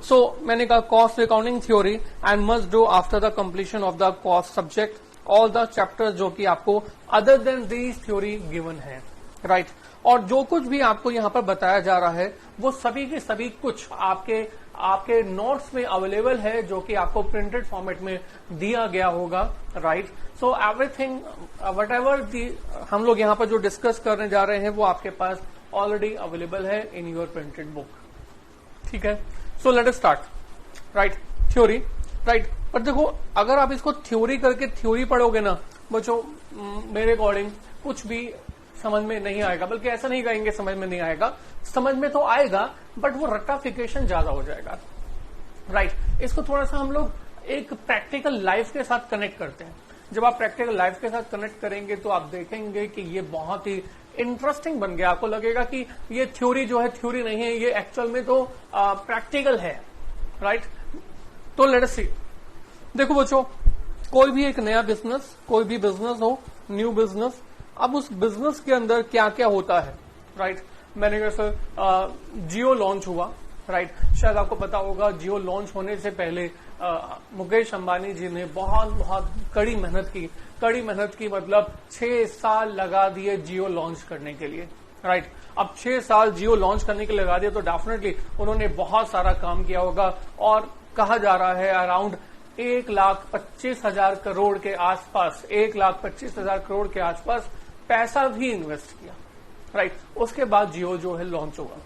सो मैंने कहा cost accounting theory and must do after the completion of the cost subject all the chapters जो कि आपको other than these theory given है, right. और जो कुछ भी आपको यहाँ पर बताया जा रहा है वो सभी के सभी कुछ आपके नोट्स में अवेलेबल है, जो कि आपको प्रिंटेड फॉर्मेट में दिया गया होगा, right. So everything what ever हम लोग यहाँ पर जो डिस्कस करने जा रहे हैं वो आपके पास ऑलरेडी अवेलेबल है इन योर प्रिंटेड बुक, ठीक है। So let us start, right. Theory, right. पर देखो अगर आप इसको थ्योरी करके थ्योरी पढ़ोगे ना बच्चों, मेरे अकॉर्डिंग कुछ भी समझ में नहीं आएगा। बल्कि ऐसा नहीं कहेंगे समझ में नहीं आएगा, समझ में तो आएगा बट वो रट्टाफिकेशन ज्यादा हो जाएगा, राइट। इसको थोड़ा सा हम लोग एक प्रैक्टिकल लाइफ के साथ कनेक्ट करते हैं। जब आप प्रैक्टिकल लाइफ के साथ कनेक्ट करेंगे तो आप देखेंगे कि ये बहुत ही इंटरेस्टिंग बन गया। आपको लगेगा कि ये थ्योरी जो है थ्योरी नहीं है, ये एक्चुअल में तो प्रैक्टिकल है, राइट। तो लेट अस सी। देखो बच्चों, कोई भी एक नया बिजनेस, कोई भी बिजनेस हो, न्यू बिजनेस, अब उस बिजनेस के अंदर क्या क्या होता है, राइट। मैंने जैसे जियो लॉन्च हुआ, राइट। शायद आपको पता होगा जियो लॉन्च होने से पहले मुकेश अंबानी जी ने बहुत कड़ी मेहनत की मतलब 6 साल लगा दिए जियो लॉन्च करने के लिए, राइट। अब 6 साल जियो लॉन्च करने के लिए लगा दिए तो डेफिनेटली उन्होंने बहुत सारा काम किया होगा। और कहा जा रहा है अराउंड 1,25,000 करोड़ के आसपास, 1,25,000 करोड़ के आसपास पैसा भी इन्वेस्ट किया, राइट। उसके बाद जियो जो है लॉन्च होगा।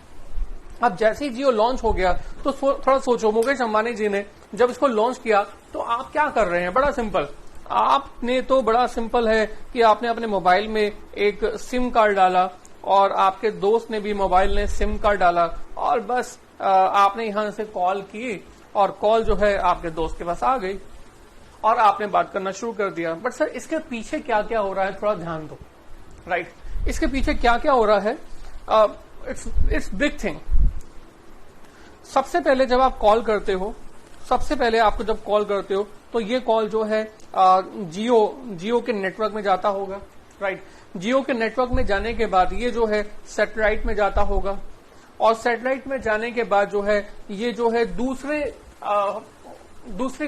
अब जैसे ही जियो लॉन्च हो गया तो थोड़ा सोचो, मुकेश अंबानी जी ने जब इसको लॉन्च किया तो आप क्या कर रहे हैं? बड़ा सिंपल, आपने तो बड़ा सिंपल है कि आपने अपने मोबाइल में एक सिम कार्ड डाला और आपके दोस्त ने भी मोबाइल ने सिम कार्ड डाला और बस आपने यहां से कॉल की और कॉल जो है आपके दोस्त के पास आ गई और आपने बात करना शुरू कर दिया। बट सर इसके पीछे क्या क्या हो रहा है थोड़ा ध्यान दो, राइट। इसके पीछे क्या क्या हो रहा है, इट्स बिग थिंग। सबसे पहले जब आप कॉल करते हो, सबसे पहले आपको जब कॉल करते हो तो ये कॉल जो है जियो के नेटवर्क में जाता होगा, राइट। जियो के नेटवर्क में जाने के बाद ये जो है सैटेलाइट में जाता होगा और सैटेलाइट में जाने के बाद जो है ये जो है दूसरे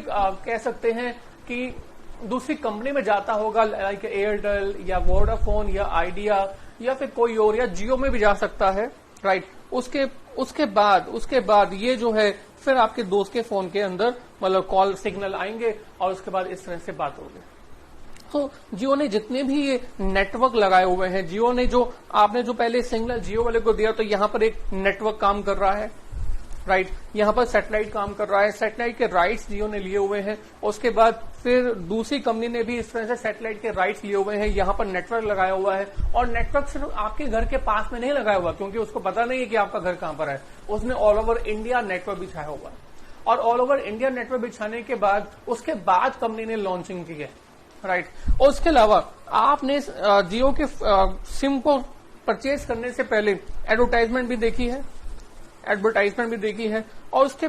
कह सकते हैं कि दूसरी कंपनी में जाता होगा, लाइक एयरटेल या वोडाफोन या आइडिया या फिर कोई और, या जियो में भी जा सकता है, राइट। उसके बाद ये जो है फिर आपके दोस्त के फोन के अंदर मतलब कॉल सिग्नल आएंगे और उसके बाद इस तरह से बात होगी। तो जियो ने जितने भी ये नेटवर्क लगाए हुए हैं, जियो ने जो आपने जो पहले सिग्नल जियो वाले को दिया तो यहां पर एक नेटवर्क काम कर रहा है, राइट। यहां पर सैटेलाइट काम कर रहा है, सैटेलाइट के राइट्स जियो ने लिए हुए हैं। उसके बाद फिर दूसरी कंपनी ने भी इस तरह से सैटेलाइट के राइट्स लिए हुए हैं, यहां पर नेटवर्क लगाया हुआ है। और नेटवर्क सिर्फ आपके घर के पास में नहीं लगाया हुआ क्योंकि उसको पता नहीं है कि आपका घर कहां पर है, उसने ऑल ओवर इंडिया नेटवर्क बिछाया हुआ है। और ऑल ओवर इंडिया नेटवर्क बिछाने के बाद उसके बाद कंपनी ने लॉन्चिंग की है, राइट। और उसके अलावा आपने जियो के सिम को परचेज करने से पहले एडवर्टाइजमेंट भी देखी है और उसके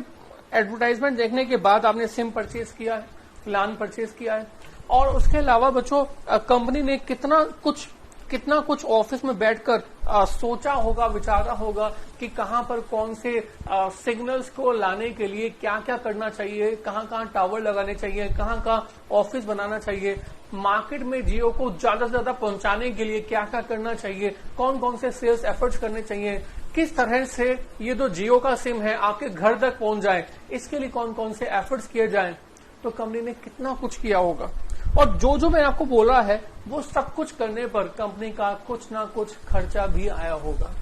एडवर्टाइजमेंट देखने के बाद आपने सिम परचेज किया है, प्लान परचेज किया है। और उसके अलावा बच्चों कंपनी ने कितना कुछ ऑफिस में बैठकर सोचा होगा, विचारा होगा कि कहां पर कौन से सिग्नल्स को लाने के लिए क्या क्या करना चाहिए, कहां टावर लगाने चाहिए, कहां ऑफिस बनाना चाहिए, मार्केट में जियो को ज्यादा से ज्यादा पहुंचाने के लिए क्या क्या करना चाहिए, कौन कौन से सेल्स एफर्ट्स करने चाहिए, किस तरह से ये जो जियो का सिम है आपके घर तक पहुंच जाए, इसके लिए कौन कौन से एफर्ट्स किए जाएं। तो कंपनी ने कितना कुछ किया होगा। और जो मैंने आपको बोला है वो सब कुछ करने पर कंपनी का कुछ ना कुछ खर्चा भी आया होगा,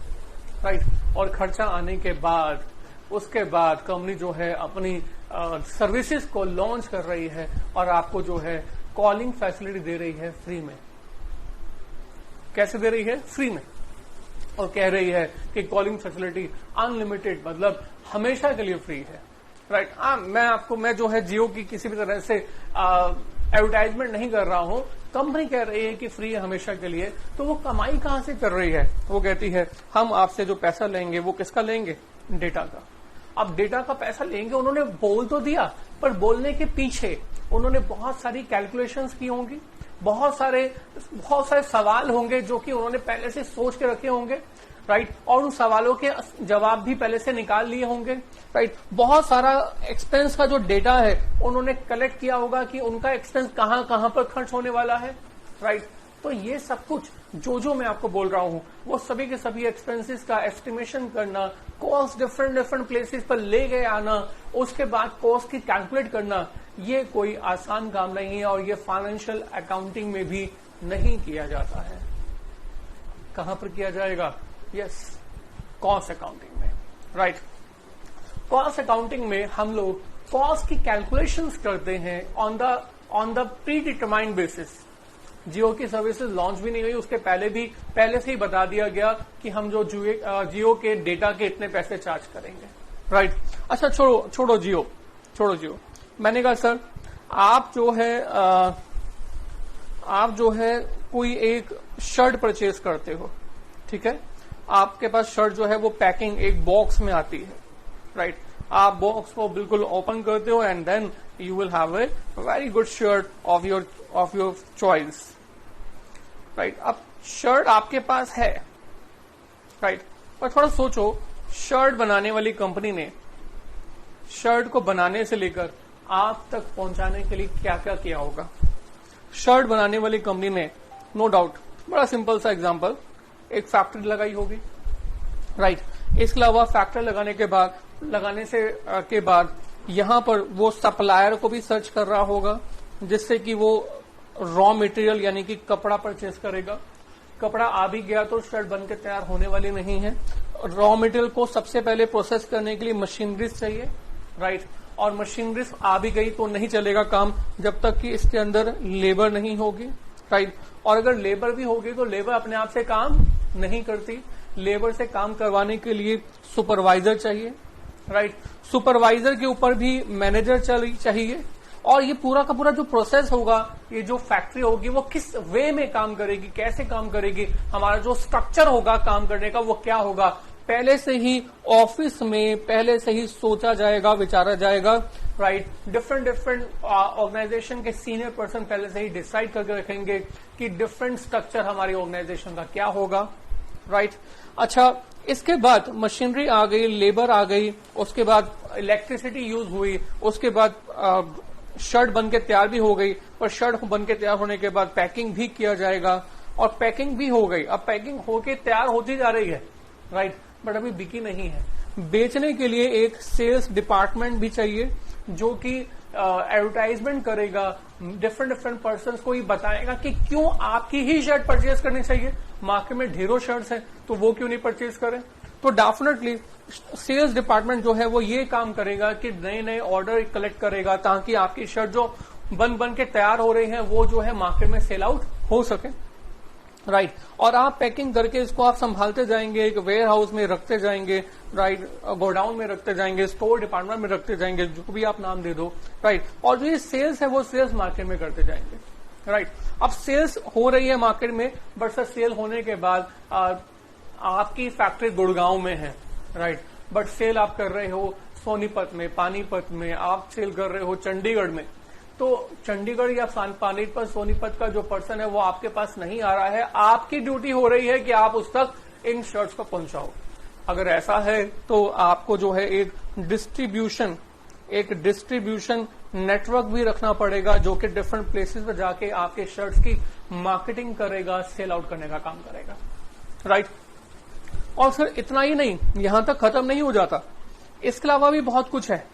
राइट। और खर्चा आने के बाद उसके बाद कंपनी जो है अपनी सर्विसेज को लॉन्च कर रही है और आपको जो है कॉलिंग फैसिलिटी दे रही है फ्री में। कैसे दे रही है? फ्री में। और कह रही है कि कॉलिंग फैसिलिटी अनलिमिटेड, मतलब हमेशा के लिए फ्री है, राइट। मैं जो है जियो की किसी भी तरह से एडवर्टाइजमेंट नहीं कर रहा हूं, कंपनी कह रही है कि फ्री है हमेशा के लिए। तो वो कमाई कहां से कर रही है? वो कहती है हम आपसे जो पैसा लेंगे वो किसका लेंगे? डेटा का। अब डेटा का पैसा लेंगे, उन्होंने बोल तो दिया पर बोलने के पीछे उन्होंने बहुत सारी कैलकुलेशंस की होंगी, बहुत सारे सवाल होंगे जो कि उन्होंने पहले से सोच के रखे होंगे। राइट, और उन सवालों के जवाब भी पहले से निकाल लिए होंगे, राइट। बहुत सारा एक्सपेंस का जो डेटा है उन्होंने कलेक्ट किया होगा कि उनका एक्सपेंस कहां कहां पर खर्च होने वाला है, राइट। तो ये सब कुछ जो मैं आपको बोल रहा हूं वो सभी के सभी एक्सपेंसेस का एस्टिमेशन करना, कॉस्ट डिफरेंट प्लेसेस पर ले गए आना, उसके बाद कॉस्ट की कैलकुलेट करना, ये कोई आसान काम नहीं है और ये फाइनेंशियल अकाउंटिंग में भी नहीं किया जाता है। कहां पर किया जाएगा? यस, कॉस्ट अकाउंटिंग में, राइट। कॉस्ट अकाउंटिंग में हम लोग कॉस्ट की कैलकुलेशंस करते हैं on the predetermined basis. Jio की सर्विसेज लॉन्च भी नहीं हुई, उसके पहले से ही बता दिया गया कि हम जो जियो के डेटा के इतने पैसे चार्ज करेंगे, राइट। अच्छा, छोड़ो जियो। मैंने कहा सर आप जो है कोई एक शर्ट परचेज करते हो, ठीक है। आपके पास शर्ट जो है वो पैकिंग एक बॉक्स में आती है, राइट। आप बॉक्स को बिल्कुल ओपन करते हो and then you will have a very good shirt of your choice, right. अब शर्ट आपके पास है, राइट, पर थोड़ा सोचो, शर्ट बनाने वाली कंपनी ने शर्ट को बनाने से लेकर आप तक पहुंचाने के लिए क्या क्या किया होगा। शर्ट बनाने वाली कंपनी ने नो डाउट, बड़ा सिंपल सा एग्जांपल, एक फैक्ट्री लगाई होगी, राइट। इसके अलावा फैक्ट्री लगाने के बाद यहां पर वो सप्लायर को भी सर्च कर रहा होगा, जिससे कि वो रॉ मटेरियल यानी कि कपड़ा परचेज करेगा। कपड़ा आ भी गया तो शर्ट बनकर तैयार होने वाली नहीं है। रॉ मटेरियल को सबसे पहले प्रोसेस करने के लिए मशीनरीज चाहिए, राइट, और मशीनरीज आ भी गई तो नहीं चलेगा काम जब तक कि इसके अंदर लेबर नहीं होगी, राइट। और अगर लेबर भी होगी तो लेबर अपने आप से काम नहीं करती, लेबर से काम करवाने के लिए सुपरवाइजर चाहिए, राइट। सुपरवाइजर के ऊपर भी मैनेजर चाहिए, और ये पूरा का पूरा जो प्रोसेस होगा, ये जो फैक्ट्री होगी वो किस वे में काम करेगी, कैसे काम करेगी, हमारा जो स्ट्रक्चर होगा काम करने का वो क्या होगा, पहले से ही ऑफिस में पहले से ही सोचा जाएगा, विचारा जाएगा, राइट। डिफरेंट ऑर्गेनाइजेशन के सीनियर पर्सन पहले से ही डिसाइड करके रखेंगे कि डिफरेंट स्ट्रक्चर हमारी ऑर्गेनाइजेशन का क्या होगा, राइट। अच्छा, इसके बाद मशीनरी आ गई, लेबर आ गई, उसके बाद इलेक्ट्रिसिटी यूज हुई, उसके बाद शर्ट बन के तैयार भी हो गई, पर शर्ट बन के तैयार होने के बाद पैकिंग भी किया जाएगा, और पैकिंग भी हो गई। अब पैकिंग होके तैयार होती जा रही है, राइट, बट अभी बिकी नहीं है। बेचने के लिए एक सेल्स डिपार्टमेंट भी चाहिए जो कि एडवर्टाइजमेंट करेगा, डिफरेंट पर्सन को ही बताएगा कि क्यों आपकी ही शर्ट परचेज करनी चाहिए। मार्केट में ढेरों शर्ट्स हैं तो वो क्यों नहीं परचेज करें। तो डेफिनेटली सेल्स डिपार्टमेंट जो है वो ये काम करेगा कि नए ऑर्डर कलेक्ट करेगा ताकि आपकी शर्ट जो बन के तैयार हो रही है वो जो है मार्केट में सेल आउट हो सके, राइट। और आप पैकिंग करके इसको आप संभालते जाएंगे, एक वेयर हाउस में रखते जाएंगे, राइट, गोडाउन में रखते जाएंगे, स्टोर डिपार्टमेंट में रखते जाएंगे, जो भी आप नाम दे दो, राइट। और जो ये सेल्स है वो सेल्स मार्केट में करते जाएंगे, राइट। अब सेल्स हो रही है मार्केट में, बट सर सेल होने के बाद आपकी फैक्ट्री गुड़गांव में है, राइट, बट सेल आप कर रहे हो सोनीपत में, पानीपत में, आप सेल कर रहे हो चंडीगढ़ में। तो चंडीगढ़ या पानीपत सोनीपत का जो पर्सन है वो आपके पास नहीं आ रहा है, आपकी ड्यूटी हो रही है कि आप उस तक इन शर्ट्स को पहुंचाओ। अगर ऐसा है तो आपको जो है एक डिस्ट्रीब्यूशन नेटवर्क भी रखना पड़ेगा जो कि डिफरेंट प्लेसेस पर जाके आपके शर्ट्स की मार्केटिंग करेगा, सेल आउट करने का काम करेगा, राइट। और सर इतना ही नहीं, यहां तक खत्म नहीं हो जाता, इसके अलावा भी बहुत कुछ है।